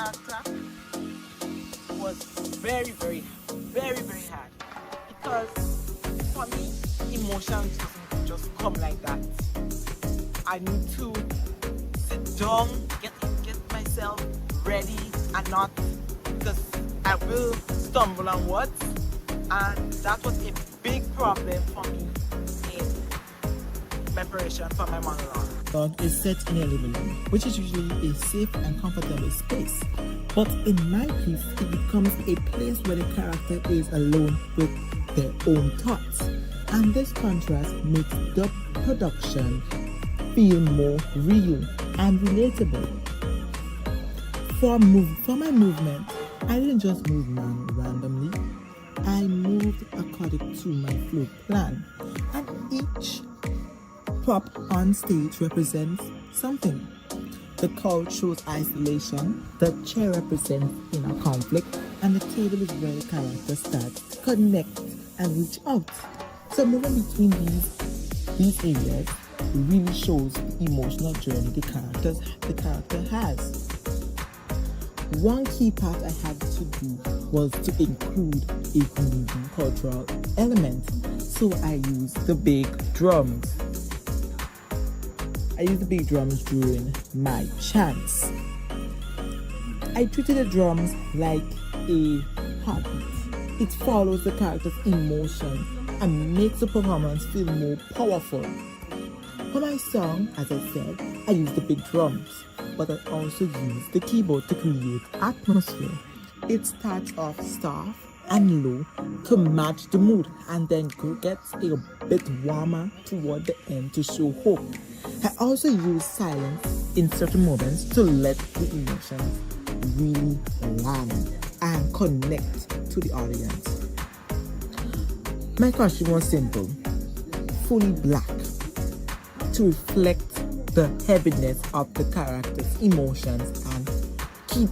character was very, very, very, very hard. Because for me, emotions doesn't just come like that. I need to sit down, get myself ready, and not, because I will stumble on words, and that was a big problem for me in preparation for my monologue. Dog is set in a living room, which is usually a safe and comfortable space. But in my piece, it becomes a place where the character is alone with their own thoughts. And this contrast makes the production feel more real and relatable. For my movement, I didn't just move randomly. I moved according to my flow plan. And each prop on stage represents something. The couch shows isolation, the chair represents inner conflict, and the table is where the character starts to connect and reach out. So moving between these areas really shows the emotional journey the character has. One key part I had to do was to include a Caribbean cultural element, so I used the big drums. I used the big drums during my chants. I treated the drums like a heartbeat. It follows the character's emotion and makes the performance feel more powerful. For my song, as I said, I used the big drums, but I also used the keyboard to create atmosphere. It starts off soft and low to match the mood, and then gets a bit warmer toward the end to show hope. I also use silence in certain moments to let the emotions really land and connect to the audience. My costume was simple, fully black, to reflect the heaviness of the character's emotions and keep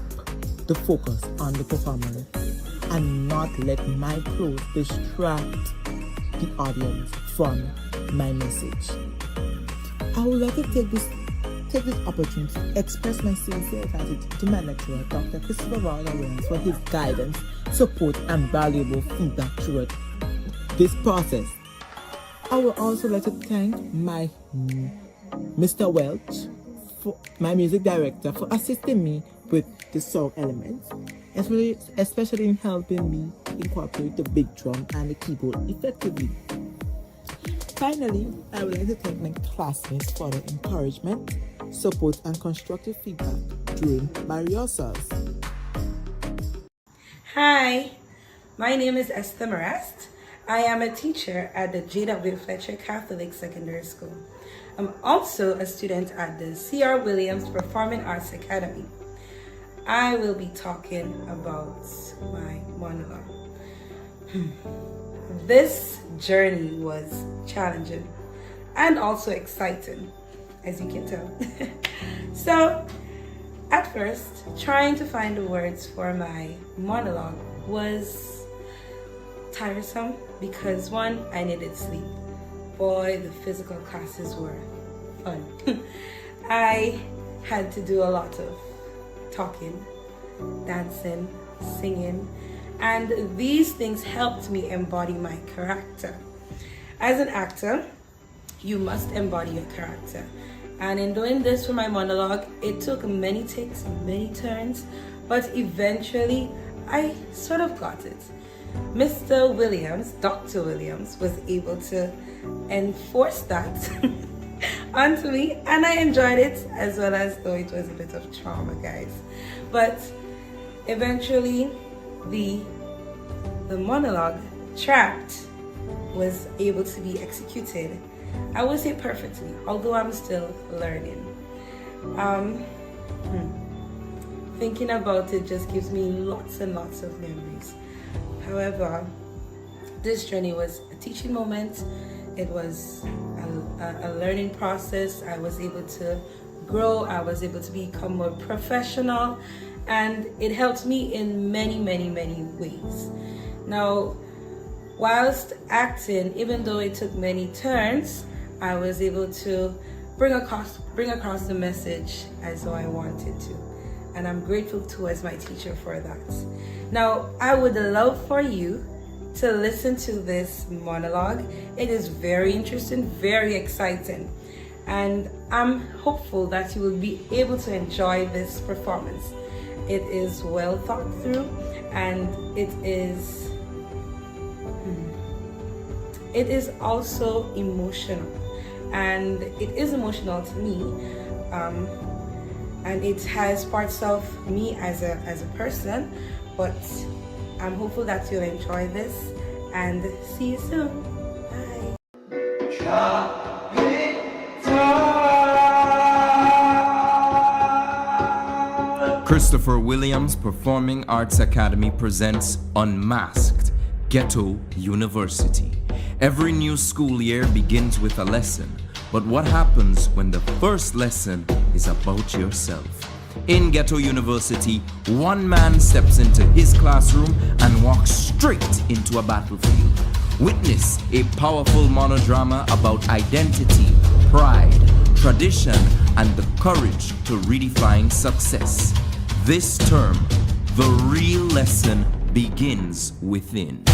the focus on the performance and not let my clothes distract the audience from my message. I would like to take this opportunity to express my sincere gratitude to my lecturer, Dr. Christopher Williams, for his guidance, support, and valuable feedback throughout this process. I would also like to thank my Mr. Welch, my music director, for assisting me with the song elements, especially in helping me incorporate the big drum and the keyboard effectively. Finally, I would like to thank my classmates for their encouragement, support, and constructive feedback during my rehearsals. Hi, my name is Esther Marest. I am a teacher at the J.W. Fletcher Catholic Secondary School. I'm also a student at the C.R. Williams Performing Arts Academy. I will be talking about my monologue. This journey was challenging and also exciting, as you can tell. So, at first, trying to find the words for my monologue was tiresome because one, I needed sleep. Boy, the physical classes were fun. I had to do a lot of talking, dancing, singing, and these things helped me embody my character. As an actor, you must embody your character. And in doing this for my monologue, it took many takes, many turns, but eventually I sort of got it. Mr. Williams, Dr. Williams, was able to enforce that onto me, and I enjoyed it, as well as though it was a bit of trauma, guys. But eventually, the monologue, Trapped, was able to be executed. I would say perfectly, although I'm still learning. Thinking about it just gives me lots and lots of memories. However, this journey was a teaching moment. It was a learning process. I was able to grow. I was able to become more professional, and it helped me in many, many, many ways. Now, whilst acting, even though it took many turns, I was able to bring across the message as though I wanted to. and I'm grateful towards my teacher for that. Now, I would love for you to listen to this monologue. It is very interesting, very exciting, and I'm hopeful that you will be able to enjoy this performance. It is well thought through, and it is also emotional, and it is emotional to me, and it has parts of me as a person, but I'm hopeful that you'll enjoy this, and see you soon. Bye. Christopher Williams Performing Arts Academy presents Unmasked, Ghetto University. Every new school year begins with a lesson, but what happens when the first lesson is about yourself? In Ghetto University, one man steps into his classroom and walks straight into a battlefield. Witness a powerful monodrama about identity, pride, tradition, and the courage to redefine success. This term, the real lesson begins within.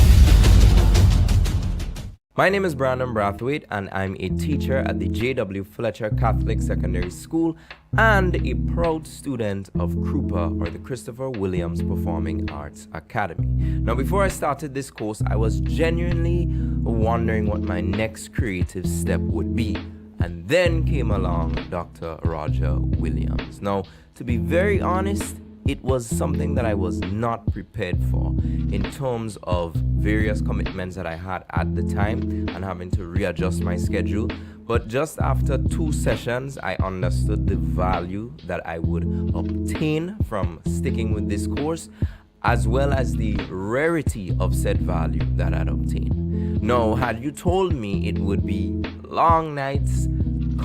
My name is Brandon Brathwaite, and I'm a teacher at the J.W. Fletcher Catholic Secondary School and a proud student of CRUPA, or the Christopher Williams Performing Arts Academy. Now, before I started this course, I was genuinely wondering what my next creative step would be. And then came along Dr. Roger Williams. Now, to be very honest, it was something that I was not prepared for in terms of various commitments that I had at the time and having to readjust my schedule. But just after 2 sessions, I understood the value that I would obtain from sticking with this course, as well as the rarity of said value that I'd obtained. Now, had you told me it would be long nights,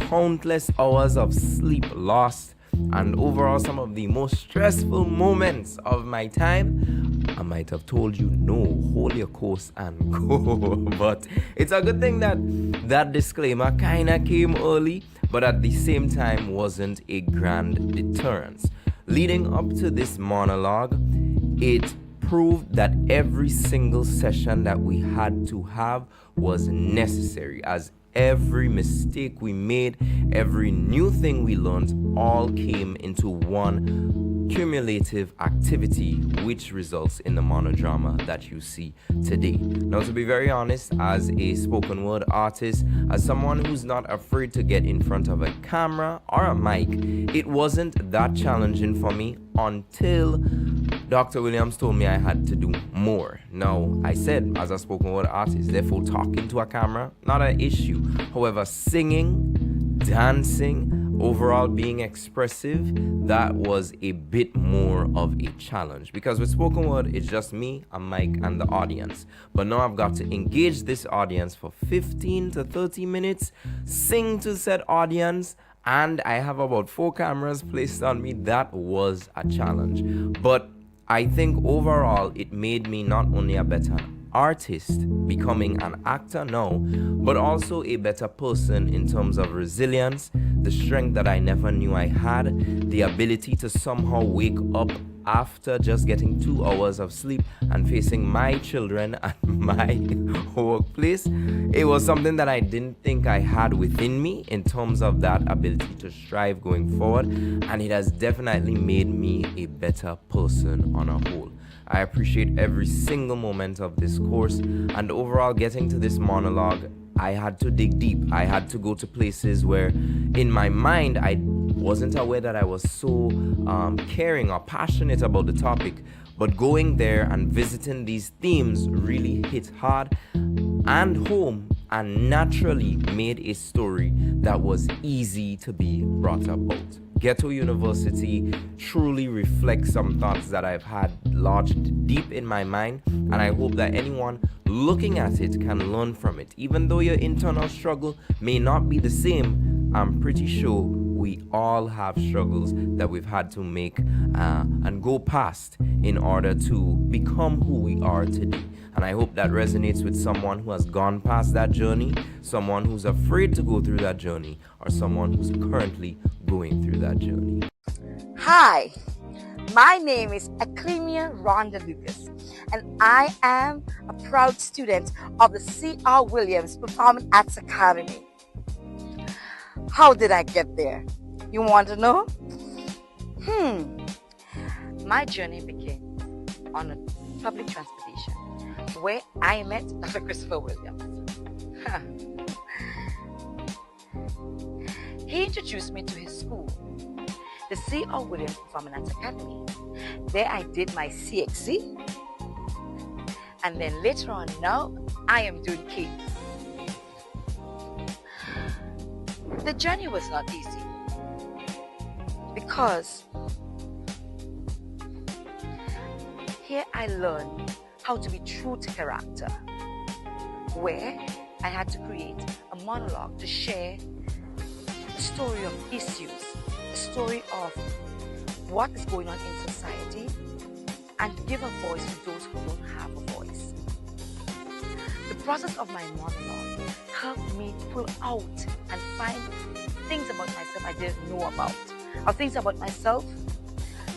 countless hours of sleep lost, and overall some of the most stressful moments of my time, I might have told you no, hold your course and go. But it's a good thing that that disclaimer kind of came early, but at the same time wasn't a grand deterrence. Leading up to this monologue, it proved that every single session that we had to have was necessary, as every mistake we made, every new thing we learned, all came into one cumulative activity, which results in the monodrama that you see today. Now, to be very honest, as a spoken word artist, as someone who's not afraid to get in front of a camera or a mic, it wasn't that challenging for me until Dr. Williams told me I had to do more. Now, I said, as a spoken word artist, therefore talking to a camera, not an issue. However, singing, dancing, overall being expressive, that was a bit more of a challenge. Because with spoken word, it's just me, a mic, and the audience. But now I've got to engage this audience for 15 to 30 minutes, sing to said audience, and I have about 4 cameras placed on me. That was a challenge. But I think overall it made me not only a better artist, becoming an actor now, but also a better person in terms of resilience, the strength that I never knew I had, the ability to somehow wake up after just getting 2 hours of sleep and facing my children and my workplace. It was something that I didn't think I had within me in terms of that ability to strive going forward, and it has definitely made me a better person on a whole. I appreciate every single moment of this course, and overall getting to this monologue, I had to dig deep. I had to go to places where in my mind I wasn't aware that I was so caring or passionate about the topic, but going there and visiting these themes really hit hard and home, and naturally made a story that was easy to be brought about. Ghetto University truly reflects some thoughts that I've had lodged deep in my mind, and I hope that anyone looking at it can learn from it. Even though your internal struggle may not be the same, I'm pretty sure we all have struggles that we've had to make and go past in order to become who we are today. And I hope that resonates with someone who has gone past that journey, someone who's afraid to go through that journey, or someone who's currently going through that journey. Hi, My name is Aclimia Rhonda Lucas, and I am a proud student of the C.R. Williams Performing Arts Academy. How did I get there? You want to know? My journey began on a public transportation where I met Dr. Christopher Williams. He introduced me to his school, the C.R. Williams Performing Arts Academy. There I did my CXC, and then later on now I am doing K. The journey was not easy because here I learned how to be true to character, where I had to create a monologue to share a story of issues, a story of what is going on in society, and to give a voice to those who don't have a voice. The process of my monologue helped me pull out and find things about myself I didn't know about, or things about myself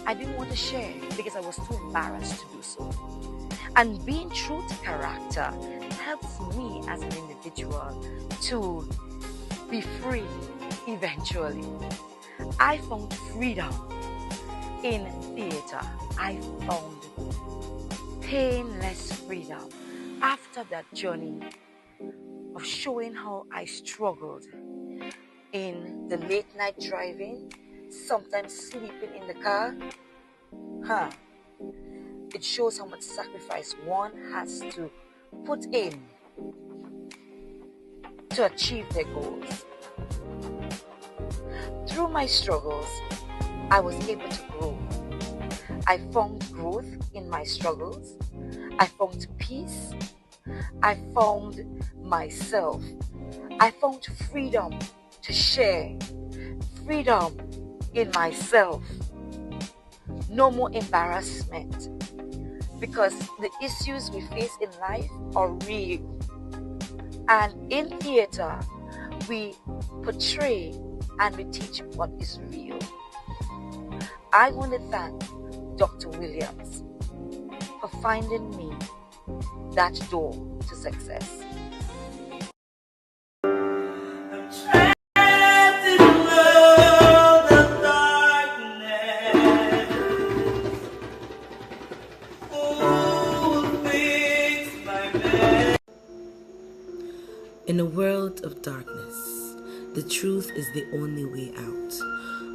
I didn't want to share because I was too embarrassed to do so. And being true to character helps me as an individual to be free eventually. I found freedom in theater. I found painless freedom after that journey of showing how I struggled in the late night driving, sometimes sleeping in the car. It shows how much sacrifice one has to put in to achieve their goals. Through my struggles, I was able to grow. I found growth in my struggles. I found peace. I found myself. I found freedom to share. Freedom in myself. No more embarrassment. Because the issues we face in life are real. And in theater, we portray and we teach what is real. I want to thank Dr. Williams for finding me that door to success. In a world of darkness, the truth is the only way out.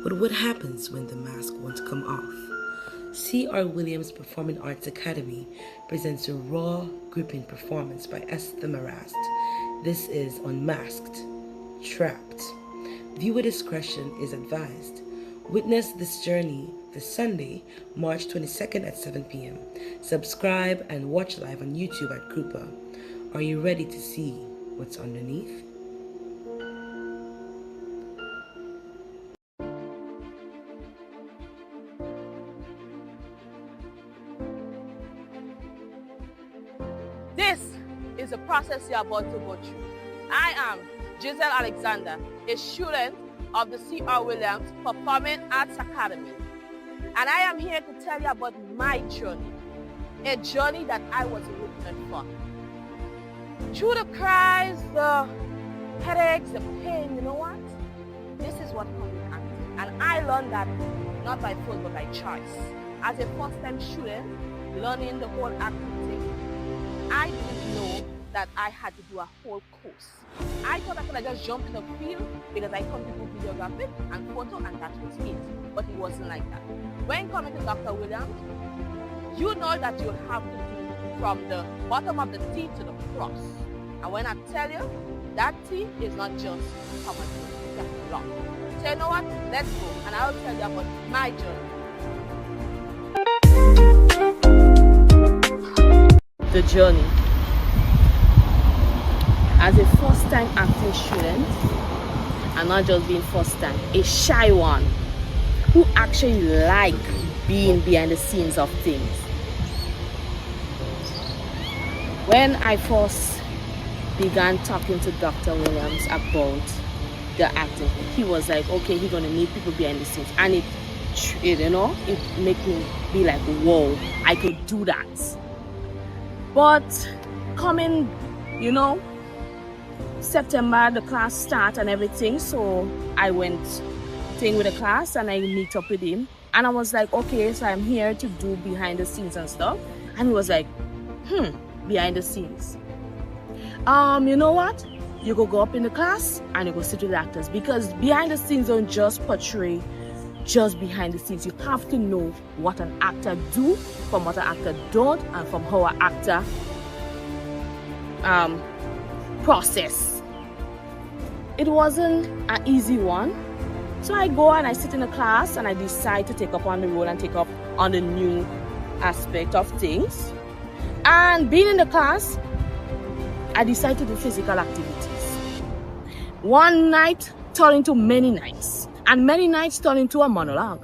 But what happens when the mask won't come off? C.R. Williams Performing Arts Academy presents a raw, gripping performance by Esther Marast. This is Unmasked, Trapped. Viewer discretion is advised. Witness this journey this Sunday, March 22nd at 7 p.m. Subscribe and watch live on YouTube at Krupa. Are you ready to see what's underneath? This is the process you're about to go through. I am Giselle Alexander, a student of the C.R. Williams Performing Arts Academy. And I am here to tell you about my journey, a journey that I was written for. Through the cries, the headaches, the pain, you know what? This is what comes with acting. And I learned that not by force but by choice. As a first-time student, learning the whole acting thing, I didn't know that I had to do a whole course. I thought I could have just jumped in the field because I come to do videography and photo and that was it. But it wasn't like that. When coming to Dr. Williams, you know that you'll have to do from the bottom of the T to the cross. And when I tell you, that T is not just how much it's just long. So you know what? Let's go and I'll tell you about my journey. The journey. As a first-time acting student, and not just being first-time, a shy one who actually like being behind the scenes of things. When I first began talking to Dr. Williams about the acting, he was like, okay, he's gonna meet people behind the scenes, and it it make me be like, whoa, I could do that. But coming, September, the class start and everything, so I went thing with the class and I meet up with him, and I was like, okay, so I'm here to do behind the scenes and stuff. And he was like, behind the scenes, you know what, you go up in the class and you go sit with the actors, because behind the scenes don't just portray just behind the scenes. You have to know what an actor do from what an actor don't, and from how an actor process. It wasn't an easy one, so I go and I sit in the class and I decide to take up on the role and take up on the new aspect of things. And being in the class, I decided to do physical activities. One night turned into many nights, and many nights turned into a monologue.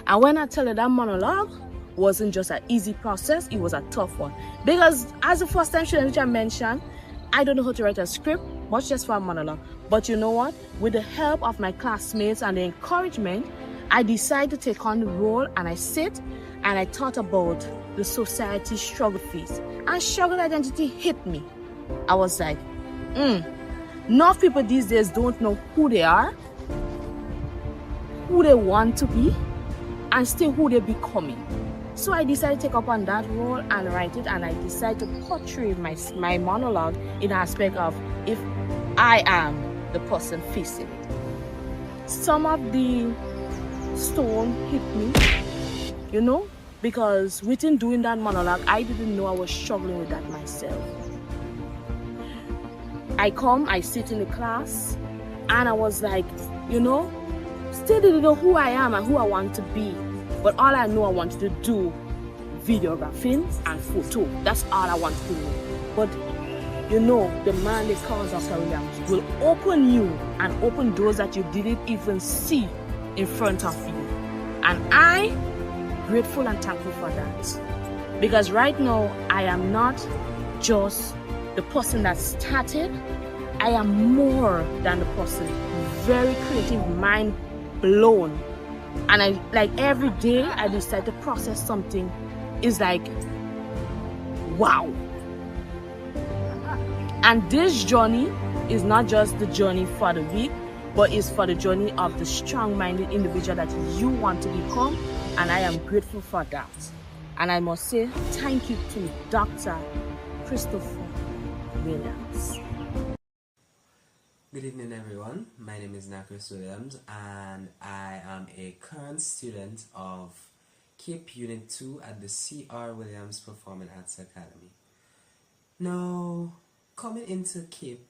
And when I tell you that monologue wasn't just an easy process, it was a tough one. Because as a first time student, which I mentioned, I don't know how to write a script, much just for a monologue. But you know what? With the help of my classmates and the encouragement, I decided to take on the role, and I sit and I thought about the society struggle phase. And struggle identity hit me. I was like, enough people these days don't know who they are, who they want to be, and still who they're becoming. So I decided to take up on that role and write it, and I decided to portray my monologue in the aspect of if I am the person facing it. Some of the stone hit me, because within doing that monologue, I didn't know I was struggling with that myself. I sit in the class, and I was like, still didn't know who I am and who I want to be. But all I know I wanted to do, videographing and photo. That's all I wanted to do. But the man they call Dr. Williams will open you and open doors that you didn't even see in front of you. And I grateful and thankful for that. Because right now I am not just the person that started, I am more than the person. Very creative, mind blown. And I like every day I decide to process something is like, wow. And this journey is not just the journey for the week, but it's for the journey of the strong-minded individual that you want to become. And I am grateful for that. And I must say thank you to Dr. Christopher Williams. Good evening, everyone. My name is Chris Williams, and I am a current student of Cape Unit 2 at the C.R. Williams Performing Arts Academy. Now, coming into Cape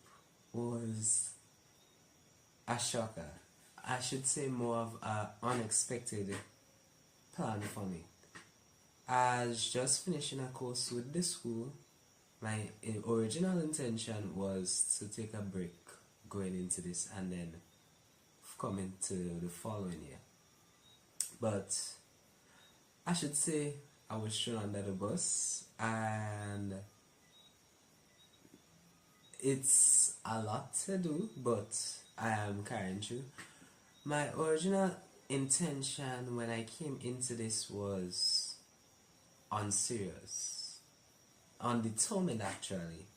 was a shocker. I should say more of an unexpected plan for me. As just finishing a course with the school, my original intention was to take a break going into this and then come into the following year. But I should say I was thrown under the bus, and it's a lot to do, but I am carrying through. My original intention when I came into this was unserious, undetermined actually,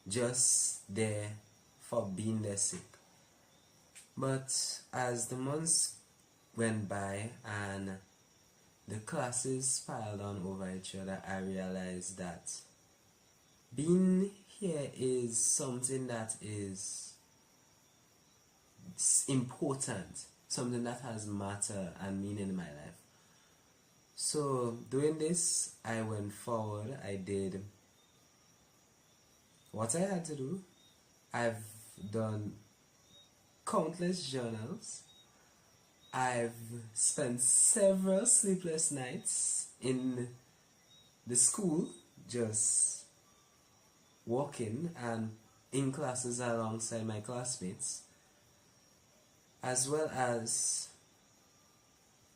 just there for being there sick. But as the months went by and the classes piled on over each other, I realized that being here is something that is important, something that has matter and meaning in my life. So doing this, I went forward. I did what I had to do. I've done countless journals. I've spent several sleepless nights in the school just walking and in classes alongside my classmates, as well as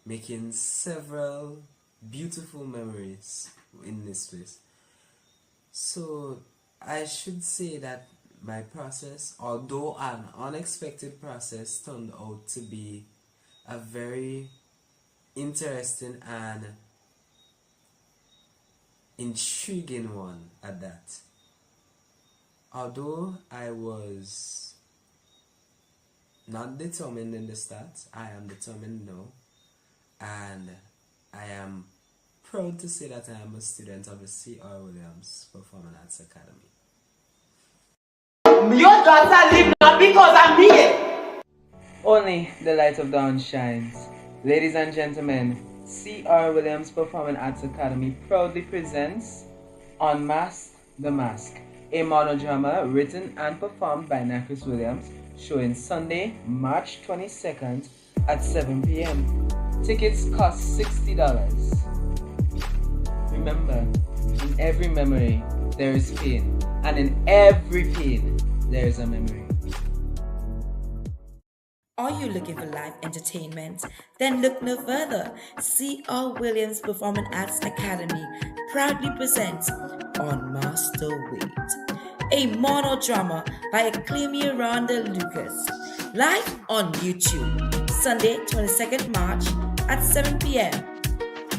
making several beautiful memories in this place. So I should say that my process, although an unexpected process, turned out to be a very interesting and intriguing one at that. Although I was not determined in the start, I am determined now, and I am proud to say that I am a student of the C.R. Williams Performing Arts Academy. Your daughter live not because I'm here. Only the light of dawn shines. Ladies and gentlemen, C.R. Williams Performing Arts Academy proudly presents Unmasked, the Mask, a monodrama written and performed by Narcus Williams, showing Sunday, March 22nd at 7 p.m. Tickets cost $60. Remember, in every memory there is pain, and in every pain there is a memory. Are you looking for live entertainment? Then look no further. C.R. Williams Performing Arts Academy proudly presents Unmasked, a monodrama by acclaimed Rhonda Lucas, live on YouTube, Sunday, 22nd March at 7 p.m.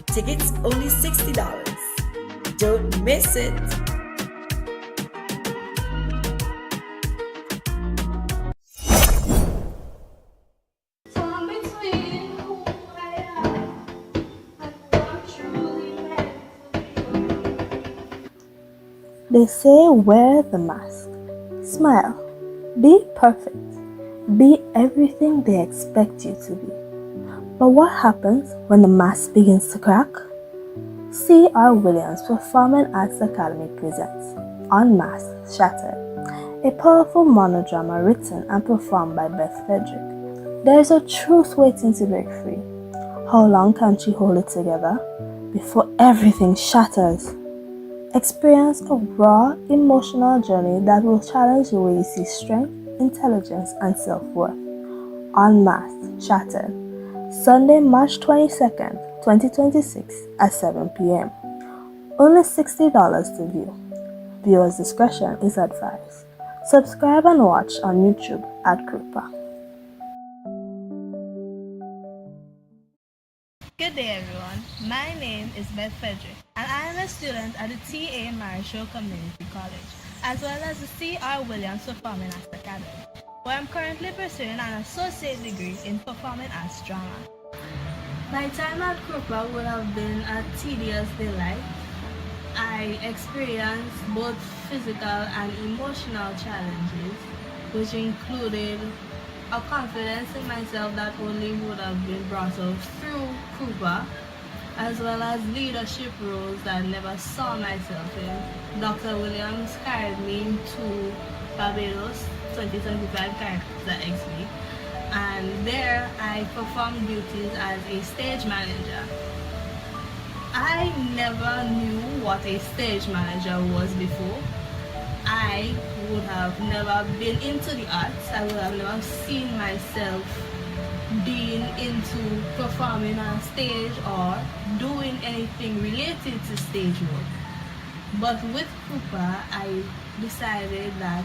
Tickets only $60. Don't miss it. They say wear the mask, smile, be perfect, be everything they expect you to be. But what happens when the mask begins to crack? C.R. Williams Performing Arts Academy presents Unmasked, Shattered, a powerful monodrama written and performed by Beth Frederick. There is a truth waiting to break free. How long can she hold it together before everything shatters? Experience a raw, emotional journey that will challenge the way you see strength, intelligence, and self-worth. Unmasked, Shattered. Sunday, March 22nd, 2026 at 7 p.m. Only $60 to view. Viewers' discretion is advised. Subscribe and watch on YouTube at Krupa. Good day, everyone. My name is Beth Frederick, and I am a student at the T.A. Marshall Community College, as well as the C.R. Williams Performing Arts Academy, where I'm currently pursuing an associate degree in performing arts drama. My time at Krupa would have been a tedious delight. I experienced both physical and emotional challenges, which included a confidence in myself that only would have been brought out through Krupa, as well as leadership roles that I never saw myself in. Dr. Williams carried me to Barbados 2025 Character XP, and there I performed duties as a stage manager. I never knew what a stage manager was before. I would have never been into the arts. I would have never seen myself being into performing on stage or doing anything related to stage work. But with Krupa, I decided that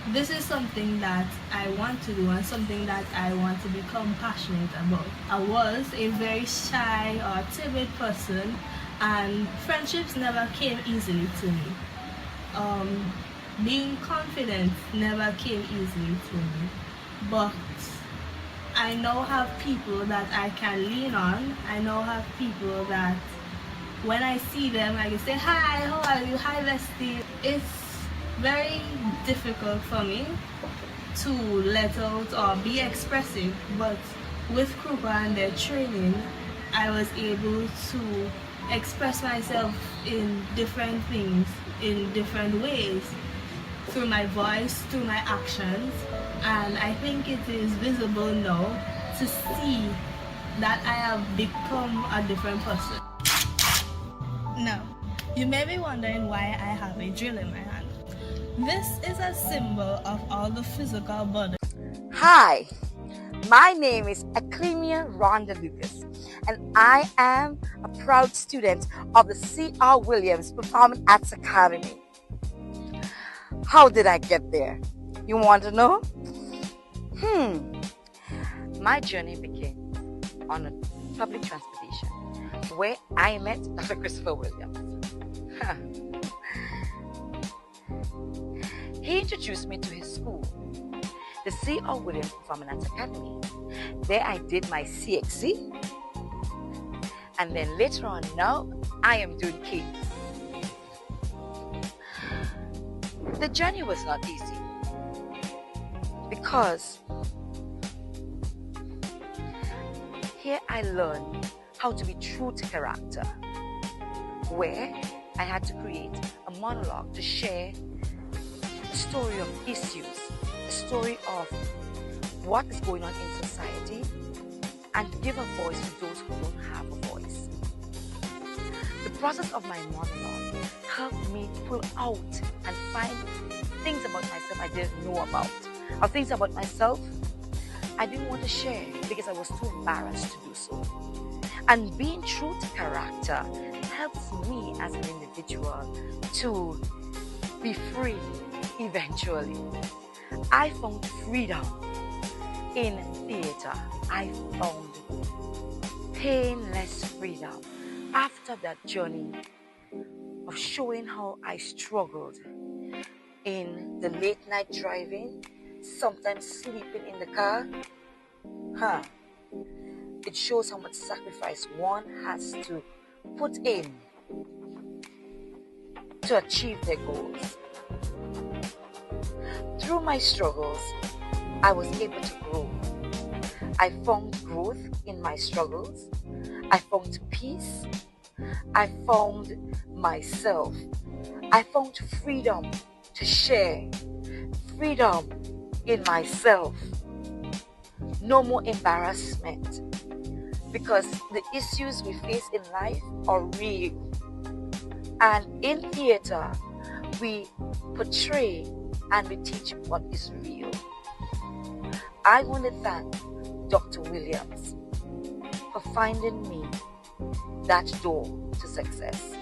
this is something that I want to do and something that I want to become passionate about. I was a very shy or timid person, and friendships never came easily to me. Being confident never came easily to me, but I now have people that I can lean on. I now have people that when I see them I can say, hi, how are you, hi bestie. It's very difficult for me to let out or be expressive, but with Krupa and their training I was able to express myself in different things, in different ways, through my voice, through my actions, and I think it is visible now to see that I have become a different person. Now, you may be wondering why I have a drill in my hand. This is a symbol of all the physical body. Hi, my name is acclaimed Rhonda Lucas, and I am a proud student of the C.R. Williams Performing Arts Academy. How did I get there? You want to know? My journey began on a public transportation, where I met Dr. Christopher Williams. He introduced me to his school, the C.R. Williams Performing Arts Academy. There I did my CXC, and then later on, now I am doing K. The journey was not easy because here I learned how to be true to character, where I had to create a monologue to share a story of issues, a story of what is going on in society, and to give a voice to those who don't have a voice. The process of my monologue helped me pull out and find things about myself I didn't know about, or things about myself I didn't want to share because I was too embarrassed to do so. And being true to character helps me as an individual to be free eventually. I found freedom in theater. I found painless freedom after that journey of showing how I struggled in the late night driving, sometimes sleeping in the car. It shows how much sacrifice one has to put in to achieve their goals. Through my struggles, I was able to grow. I found growth in my struggles. I found peace. I found myself. I found freedom to share. Freedom in myself. No more embarrassment, because the issues we face in life are real. And in theater, we portray and we teach what is real. I want to thank Dr. Williams for finding me that door to success.